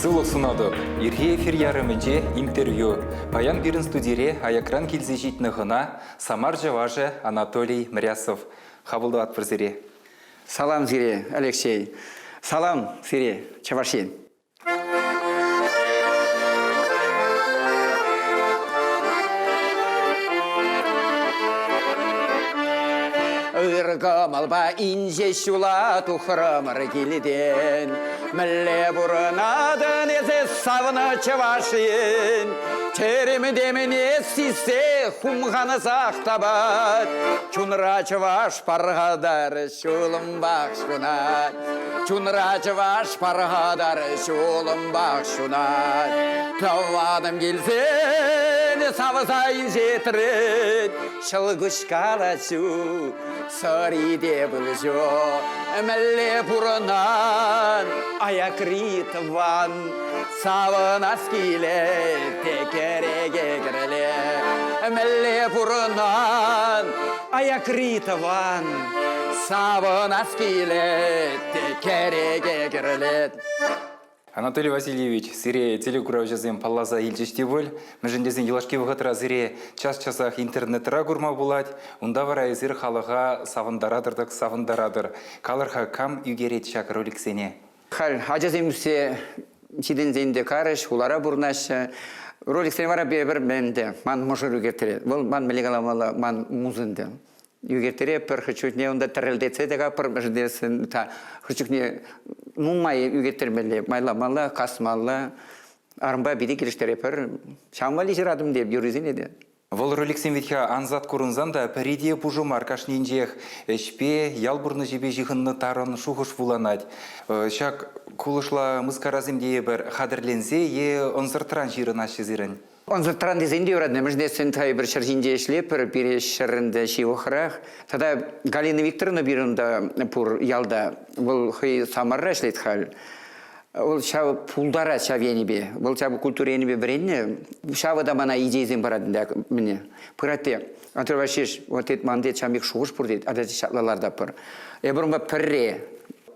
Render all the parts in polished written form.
Сылық сынадық. Ерге эфир ярымынже интервью. Паян бирін студире аякран келзе житнығына Самар Жаважы Анатолий Мрясов. Хабылды атпыр зіре. Салам зире, Алексей. Салам зире, Чавашин. Ирга малба инже шула тухрамар келеден. Мүлле бұрынадын eze савына Чавашин. Черемі демен естісе хумғаны сақтабат. Чунра Чаваш парғадар шулым бақшунат. Чунра Чаваш парғадар шулым бақшунат. Тауадым келсен савызайын жетірін. Шылғыш қалашу сыриде бұл жо. Мүлле бұрынан аяк ритван. Савын аскиле текереге кіріле. Мүлле бұрынан аяк ритван. Савын аскиле текереге кіріле. Анатолий Васильевич, сире телекурау жазем паллаза илчеште бол. Межендезен елашке вғытыра зире час-часақ интернетра күрма болад. Унда вара езір халыға савындарадырдық савындарадыр. Калырға кам үгерет шак роликсене? Хал, ажаземсе чиден зейінде қарыш, улара бұрнашы. Роликсене вара бір менде, ман мұжыр үгертері. Бұл ман мелегаламалы, ман музынды. Югертере пер хычукне онда тәрелдетсе дега пер междесін та хычукне мумай югертермеле майламалы касмалы арымба биди кириштере пер шамвали жирадым деп юризин еді. Вол роликсен ветха анзат курунзанда перидие пужу маркашнинжех эшпе ялбурны жебе жихынны тарын шухыш вуланать. Шак кулышла мыскаразымдее бір хадырлензе е онзыртран жирын ашызырын. Он за трандизенди урадне, междесен тай бір шаржинде шлепер, бире шарында шивохрах. Тогда Галина Викторовна бирында пур ялда, был хай самарра шлет хал. Ол шав пулдара шавенебе, был шав культуренебе бренне, шавы да мана идейзен барадында мне. Пырате, отрывашиш, вот этот мандет шамик шуғыш пурдет, адати шатлаларда пыр. Ебірімба пірре,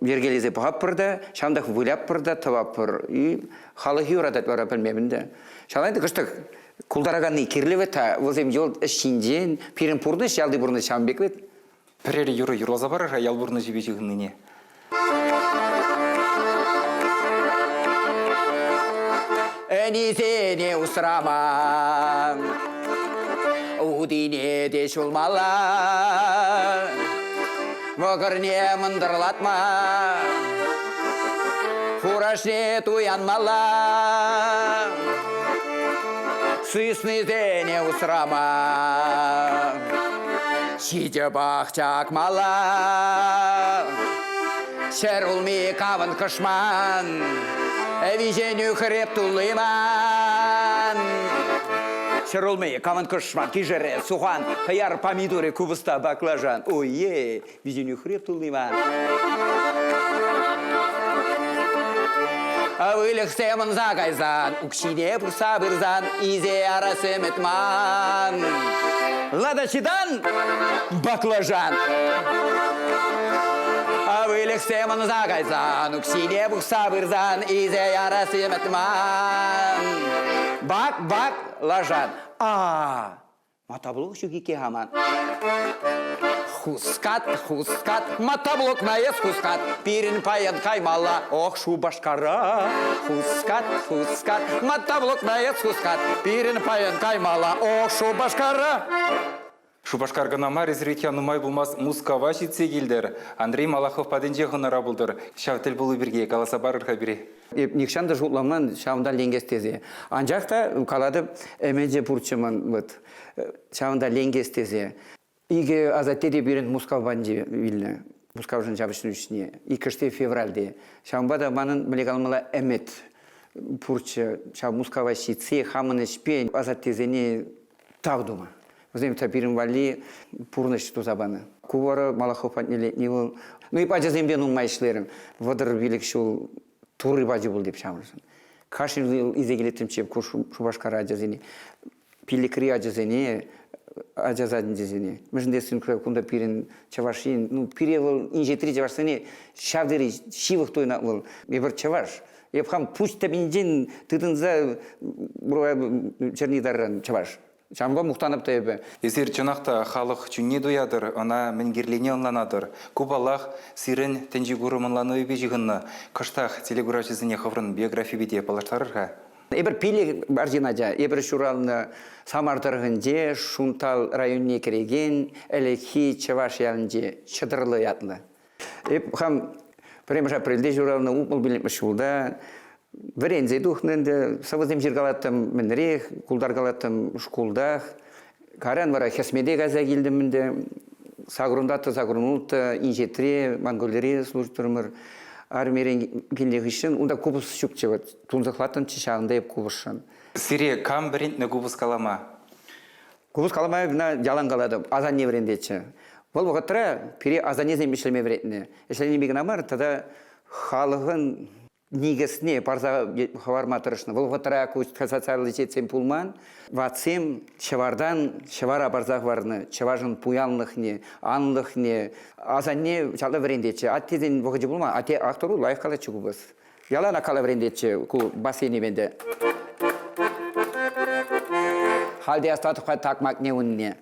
вергелезе бұғап пырда, шамдақ вылап пырда, тавап пыр. И халығы урадат бара білмебінде. Шалайды кыштық кулдарағаны керлевет, өзім ел ішінден, пирін пұрныш, ялды бұрны шамбеквет. Пірері юрлаза барыға ялбурны жебе жихынныне. Әнізене ұсырама, ұдине де шулмала, мұғырне мұндырлатма, фурашне туянмала. Сысны зене усрама, шиде бахчак мала, шерулми каван кашман, виженю хреб тулыман. Шерулми каван кашман, кижере, сухан, хаяр помидоры, кубыста баклажан. Ой-е, виженю хреб тулыман. Вылық семін зағайзан, ұқшине бұса бірзан, изе арасы мүтман. Ладачидан баклажан. Вылық семін зағайзан, ұқшине бұса бірзан, изе арасы мүтман. Бак лажан. Матаблық жүгеке хаман. Хускат, матаблок наез хускат, пирин паян каймала, ох, шубашкара. Хускат, матаблок наез хускат, пирин паян каймала, ох, шубашкара. Шубашкарга намар изритян умай булмас мускава житсе келдер. Андрей Малахов паденже ғынара бұлдыр. Шавтел бұлы бірге, қаласа барырға біре. Никшанда жуламан шавында ленгестезе. Анжақта қалады әменже бұрчыман шавында ленгестезе. Иге азаттеде берін мускавбанде вилні. Мускавжын жабышын үшіне. 2 февральде. Шавында манын білегалмала әмет бұрчы. Шав мускава шитсе, хамыны шпен азаттезене тавдума. Өзім тапирин вали пурныш тузабаны. Кувары Малахов патнеле не был. Ну и пачазембен умайшлерім. Вадыр билік шул туры бажы бұл деп шамырсын. Кашин изегелетім чеп Шубашкара ажазене. Пиликри ажазене. Ажазадын жезене. Мүжіндесін күнда пирин Чавашин. Ну, пире был инжетри Чавашсыне. Шавдери шивых тойна был. Ебір Чаваш. Епхам пусть табинжин тыдынза чернидарран чаваш. Шамға мұқтанып та ебі. Эсир чынақта халық чүнне дуядыр, она мінгерлене онланадыр. Кубалах сирен тенжи гурымынлану ебе жығынны. Кыштақ телегурачызыне хыврын биография беде палаштарырға. Эбір пилі бар жинажа, эбір шуралны Самардырғынже, Шунтал районне кереген, Әліхи Чаваш ялынже чыдырлы ятлы. Епхам Премеш апрельде журалны упмыл біліпміш жылда, Варензе духненде, савызым жиргалаттым мінрех, кулдаргалаттым шкулдах, каран вара хесмеде газа келдімінде, сагрундаты, загрунулты, инжетре, монголере служдырмыр, армерен келдегі үшін, онда кубус шүкчеват, тунзақлатын чишағында еп кубусшын. Сире кам бірінтні кубус калама? Кубус калама бина жалан калады, азан не варендечі. Бұл бұғыттыра, пере азанезем ішлеме варетіне. Ішлеме беген амар, тада халығын негесіне парза хаварма тұрышны. Бұл бұғыттыра социалы жетсем пулман, ватсем чевардан, чевара парзақ варны, чеважын пуянлықне, анлықне, азанне жалы варендечі. Аттезен бұғыжы бұлма, атте ақтыру лайық қалачы кубыс. Ялана кала варендечі ку бассейні бенде. Халде астатыққа такмак не үнне.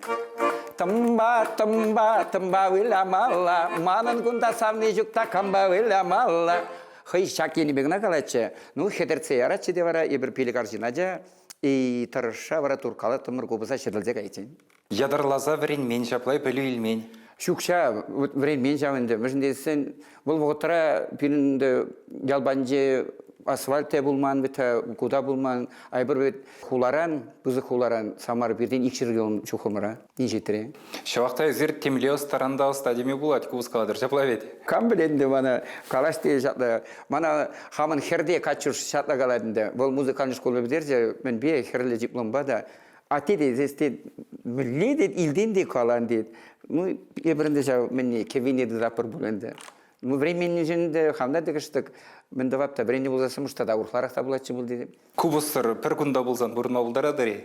Тымба, тымба, тымба виламалла, манын күнда савны жүкта камба виламалла. Хый шакені бегіна қалачы. Ну, хедерце ярачы де вара, ебір пелік аржинажа, и тарыша вара туркала тымыр көбіза шеділдек айтын. Ядарлаза варен мен жаплай білу илмен. Шукша, варен мен жауынды. Мүжіндесін, бұл бұғытыра пелінді ялбанжы асфальте булман бita куда булман айбыр бит хуларан бузы хуларан самар бирден икширген чухымыра нижетре Шавақта зер темлео старанда стадиями булат кубускаладыр жаплавет. Кам биленде мана калаште жатты мана хамын херде качур шатла галадында бұл музыкальный школа бидерже мен бе херле диплом бада атиде зесте милледе илден де калан дед ну ебренде жа мен кевине рапор буленде ну времени жөнде хамда дегештик мен давапта бренде болсам что да урларакта булачы бул деди Кубустар пер күндө булсан бурна булдарадыр.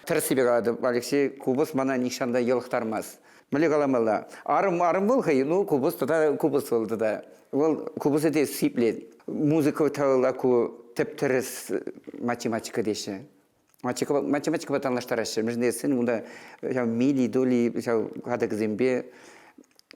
Тырсыбек ады Алексей кубус мана нишанда елықтармас. Мілі қаламалла. Арым бұл қай, ну кубус тұта кубус болды да. Ол кубус еде сиплет. Музыка тағылаку тіптіріс математика деші. Математика батанлаштарашы. Междесін, мұнда мили, доли, қадық зембе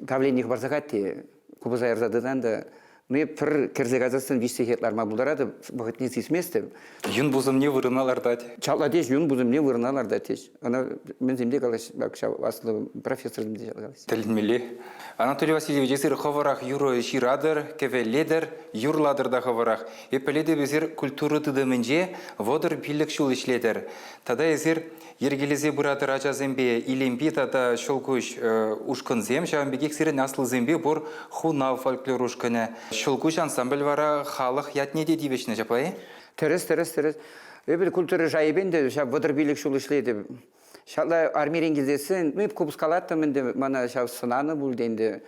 давление барзағатте. Кубус айырзадыдан да. Ну и пір керзек азасын вишсехетлар ма бұлдарады, бұғыт несі сместі. Юн бузым не вырыналар дать. Чалла деш, юн бузым не вырыналар да теш. Ана мен земде қалаш, асылы профессор земде қалаш. Тәлінмелі. Анатолий Васильевич, есір хаварах юро ширадыр, кевеледір, юрладыр да хаварах. Епеледе безер культуры тыдымынже водыр пиллік шул ішледір. Тада есір ергелезе бұрадыр ача зембе илембе тада шолкуш ушкын зем, шаванбегек сирен асыл зембе бұр хуна фольклор ушкыны. Шолкуш ансамбль вара халық ятнеде дейбешіне жаплай? Терес. Өбіл культуры жайбенде, водыр пиллік шул ішледі. Шалла армерен келдесін, ну, кубускалатты менде, мана сынаны бұл денді.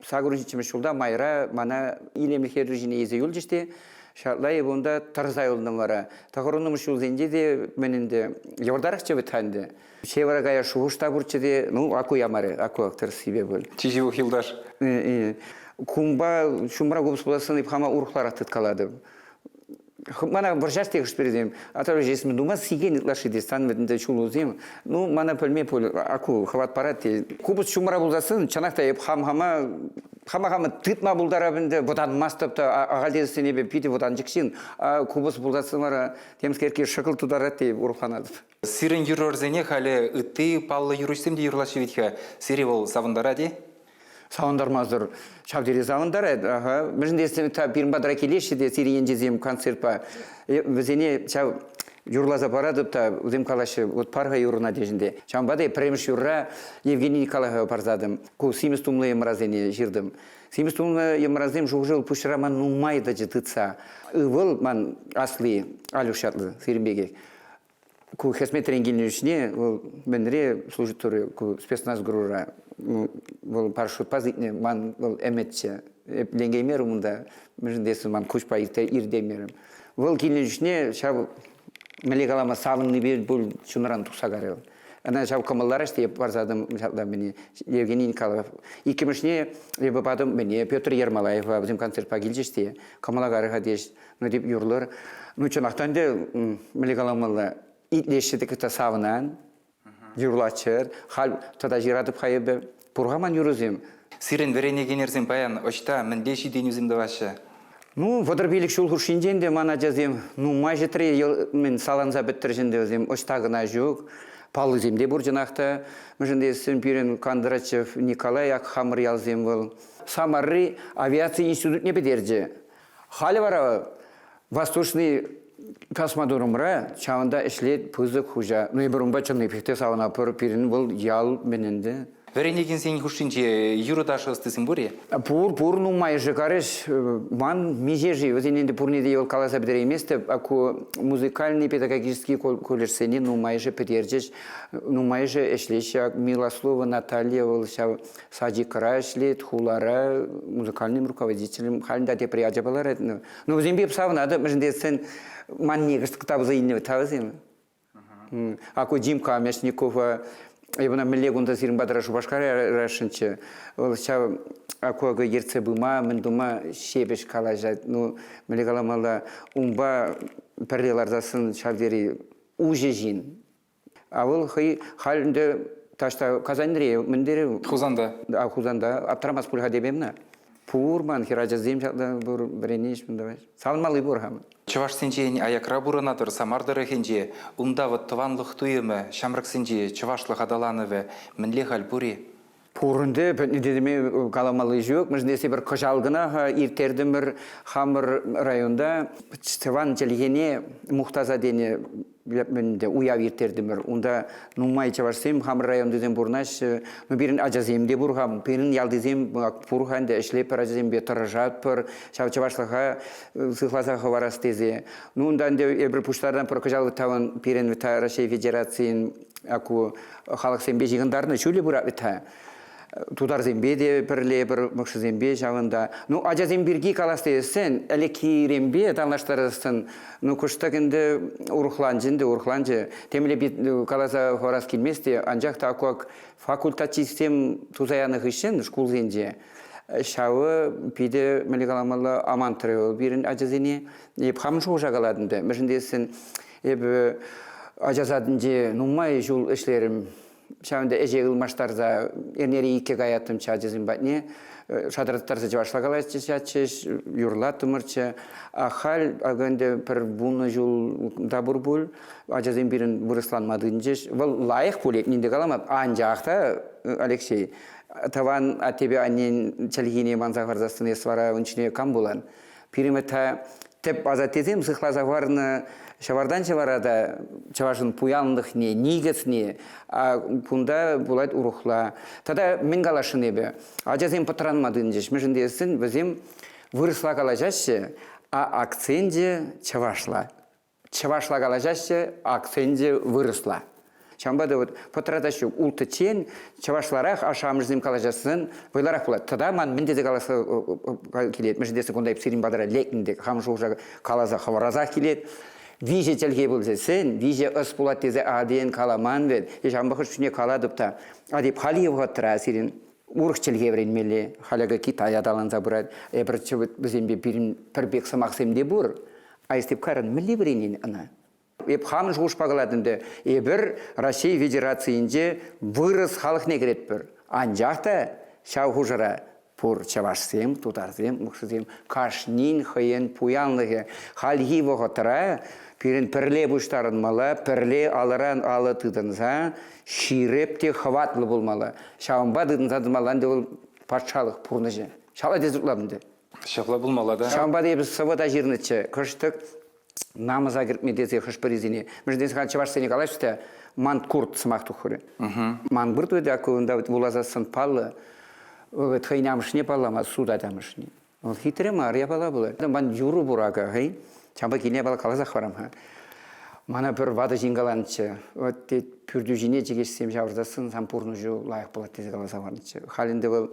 Сағырын шулда майра, мана илемлікер режіне езі ел жеште. Шалла ебонда тарзай олдың вара. Тағырыным шул зенде де, менінде евардарық чебі тәнді. Шевара гая шуғышта бұрчеде, ну, аку ямары, аку актыр себе бұл. Чижі ұхилдаш. Кумба, шумра кубус боласын, ипхама урықлар аттыт қалады. Мана боржаш тегіш бердем. Атары жесімі дума сиген итлаши дестан бетінде чулузем. Ну, мана пөлме пөл, аку, хват парат. Кубус шумра бұлдасын, чанақта еп хама тытма бұлдара бінде, водан мастапта, ағалдезістен ебе питі водан жікшін. Кубус бұлдасын мара, темскерке шықыл тударат деп ұрқанады. Сирен юрорзене халі үтті паллы юрушсем де юрлашы ветхе. Сири бол савындара де? Сауындармаздыр. Шавдері сауындар еді. Мүжіндесін бірін бадыра келеші де сирен жезем концертпа. Візене юрлаза барадып та үзем калашы парға юрына дежінде. Шам бады премш юрра Евгений Николаева парзадым. Ку симес тумлы емразене жирдым. Симес тумлы емразем жуғжыл пұшыра ман нумайды жытыца. Үвіл ман асли алюшатлы сиренбеге. Ку хесметрен келінішіне, менре служит туры, ку спецназ грура. Парашют пазитне, ман эметче. Ленгеймеру мында, межіндесін ман күшпа ирдемерім. Вол келінішіне, шабы Мелегалама савынны бер бұл чунран тұқса қарел. Ana şav kamallar işte barzadım inşallah beni Evgeniy Nikolov. İkimişne babadım beni Pyotr Yermolayev bizim konsertpa gelişti. Kamala garıga deş. No dip yurlar. No çanaktan da melegalamalla itleştik ta savnan. Yurlaçır. Hal tada jiratıp hayıp Purgaman yürüzüm. Сирен верене генерзем баян очта мендеши денюземді вашы. Ну, водорбилик шул хуршинженде мана жазем, ну, майже 3 ел мен саланза біттірженде өзем, оштағына жоқ, палы земде бұр жанақта, мүжінде Сен-Пирен Кондрачев Николай ак хамыр ялзем был. Самары авиация институтне бедерже. Халі бара восточный космодромра, чауында ішлет пызык хужа. Ну, ебірімба чылны пекте сауына пыр пирин был ял мененде. Верене генсен хушинче юрдашы стысым буре. Пур, ну, майже кареш, ман мижежи, возененде пурниде ел каласа бедер еместі, аку музыкальный педагогический колледжсене, ну, майже петерджеш, ну, майже эшлещак, Милослова Наталья, волша садикара эшлет, хулара, музыкальным руководителем, халинда те приятя балар. Ну, возенбе псав надо, мженде сен ман негрст кітап заинне тавзем. Аку Дим Камешникова, Ебана миллегунда сирин бадара шубашкара рашынчы. Ол шау акуага ерце бума, мен дума шебеш калажат. Ну, миллегаламала умба перлелардасын шавдери уже жин. А ол хай халінде ташта казандре мендері Хузанда. Хузанда аптрамас пульха дебемна. Пурман хираджа земчалда бур бренеш мындаваш. Салмалы бурхам. Чаваш сенчен аякра буранатыр самардыры хенже, унда вот тыванлық туйымы, шамрак сенже, чавашлық адаланывы, мінле хал буре. Пурынды дедеме каламалы жоқ. Мүжіндесе бір қожалғына иртердің бір хамыр районда Тыван jelgene мұқтаза дене уяв иртердің бір. Онда нумай чавашсем хамыр райондызен бұрнаш, бірін ажаземде бұрғам, бірін ялдызем бұрғанды ішлеп ажазембе тұржат бір, чавашлыға сықласаға варастезе. Ондан бір пұштардан бір қожалғы таван бірін віта Россия Федерациян халық сембе жиғындарыны шөлі бұра віта. Тудар зембе де бірле бір мұқшы зембе жауында. Ну, ажа земберге каластайсын, әлеки рембе талаштарысын, ну, күштігінді урхланжы. Теміле бет каласа хорас келместе, анжақта акуак факультативсем тузаянық үшін шкул зенде. Шауы пиде мелегаламалы амантыры ол бірін ажа зене, еп хамын шоу жағаладынды. Мүшіндесін, еп ажазадынде нумай жол ішлерім, Шауында әжегіл маштарда әрнері ике ғаятым чажызым бәтіне, шадыраттарсы жавашлагалайсы чачыш, юрлатымырчы, ахал ағынды бір бұны жол дабыр бұл, ажазым бірін вырысланмадынжыш. Бұл лайық бұл епнінде қаламап, анжақта, Алексей, таван атебе аннен чәлгіне манзағарзастын есвара үнчіне кам болан. Пиримета теп азатезем сықлазағарыны Шавардан чаварада чавашын пуялындық не, нигіз не, пунда булайт урухла. Тада мен галашын ебе, ажазем патранмадын жеш, межіндесін бізем вырысла галажашы, а акценде чавашла. Чавашла галажашы, акценде вырысла. Чамбады вот патрадашы улты чен, чавашларақ ашамызым калажасын, вайларақ болады. Тада ман міндеде каласы келет, межіндесі күндайып сирин бадыра лекінде, хамшуғжа калаза хавараза келет. Виже телге болса сен, виже ыс болады тезе аден каламан вед. Ешамбақы үшіне каладыпта. Адеп хали евғаттыра сирин урық телге бірін мелі. Халяға Китай адаланза бұрад. Бір бізембе бір бек самақсемде бұр. Айстеп қарын мілі бірінен ана. Еп хамын жуғыш пағаладымды. Бір Россия Федерациянде вырыс халық не керет бір. Анжақта шау хұжыра. Пур чавашсем, тутарсем, мұқшысем, кашнин, хыйын, пуянлығы. Халги вғытыра, пирін пірле бұштарын мала, пірле алыран алы тыдынса, ширепте хватлы болмалы. Шауынба тыдынса дымаланды ол патшалық пурныжы. Шала дезутлабынды. Шақла болмала да. Шауынба дейбіз сывыда жернічі, күштік намыза кіртмедезе хышпырезіне. Мүжден сыған чавашсене қалайшыста, ман курт сымақты құры. Ман бұрт өді акуында улазасын палы, Тхайнамышне палама, суда тамышне. Он хитрый мария пала была. Ман юру бурага, хай. Чамба кине пала калаза хварам, ха. Мана пер вада жингаланчы. Вот те пюрдюжине чегешсем жавырдасын, сам пурнужу лайық была тезе калаза хварнчы. Халинде был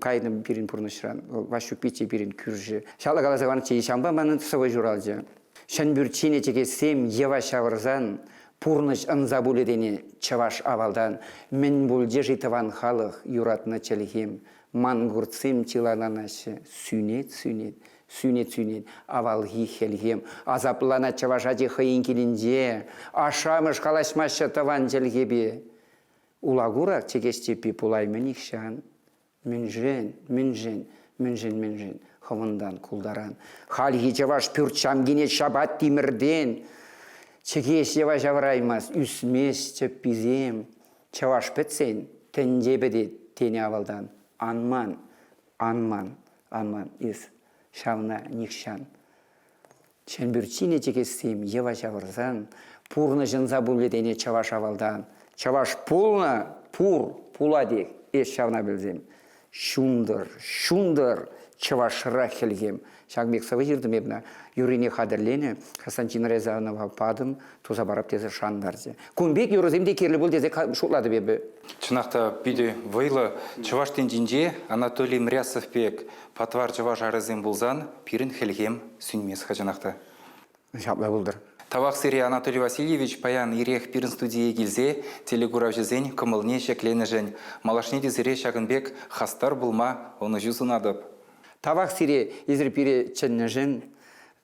кайным пирин пурнушран, вашу пичи пирин кюржи. Шала калаза хварнчы, и шамба манын сывы журалжы. Шан бюрчине чегешсем ева шавырзан, пурныш ынза буледене чаваш авалдан, мен булже житыван халық юратны челхим, мангурцим чилананашы, сүйнет, авалги хелхем, азаплана чавашади хыйын келінже, ашамыш қалашмашы таван челгебе. Улагура чекестепи пулаймен икшан, Мінжен, хавындан кулдаран. Халги чаваш пюрчамгине шабат тимірден, чекеш ева жавраймас, үсмес чеппизем, чаваш петсен, тенжебеде тене авалдан. Анман, ис, шавна никшан. Ченбюрчине чекестем, ева жаврзан, пурны жынза буледене чаваш авалдан. Чаваш пуладек, еш шавна білзем. Шундыр, чавашыра хелгем. Шагбек савы jirdim ebna. Юрине хадырлене, Хасанчин Резанова падым, туза барап тезе шандарзе. Кумбек юрыземде керлі бұл дезе шутлады бебі. Чынақта биде вайлы Чаваштен жинже Анатолий Мрясовбек патвар Чаваш арызем булзан пирін хелгем сүнмес хачынақта. Шапла бұлдыр. Тавақ серия Анатолий Васильевич паян ирех пирін студия келзе, телегурав жезен кымылне шеклені жын. Малашне дезіре Шагынбек хастар булма, оны жүзунадып. Тавақ сире езір пире чынны жын,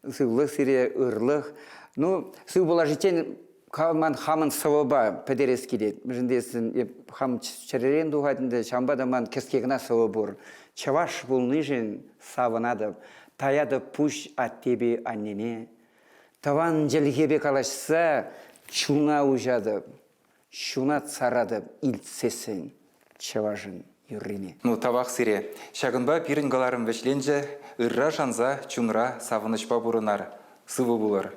сывлық сире ырлық. Сыв бола житен хамын сывыба пәдерес келет. Жындесін хам чәререн дұғадынды шамбадаман кескегіна сывы бұр. Чаваш бұлны жын савынадып, таяды пуш аттебе аннене. Таван jelgebe kalashsa, çuna ujadıb, şuna царадып, iltsesin, çavajın юррине. Тавақ сире. Шагынба пирін галарым вешленже, ырра жанза чунра савынышпа бұрынар. Сывы бұлар.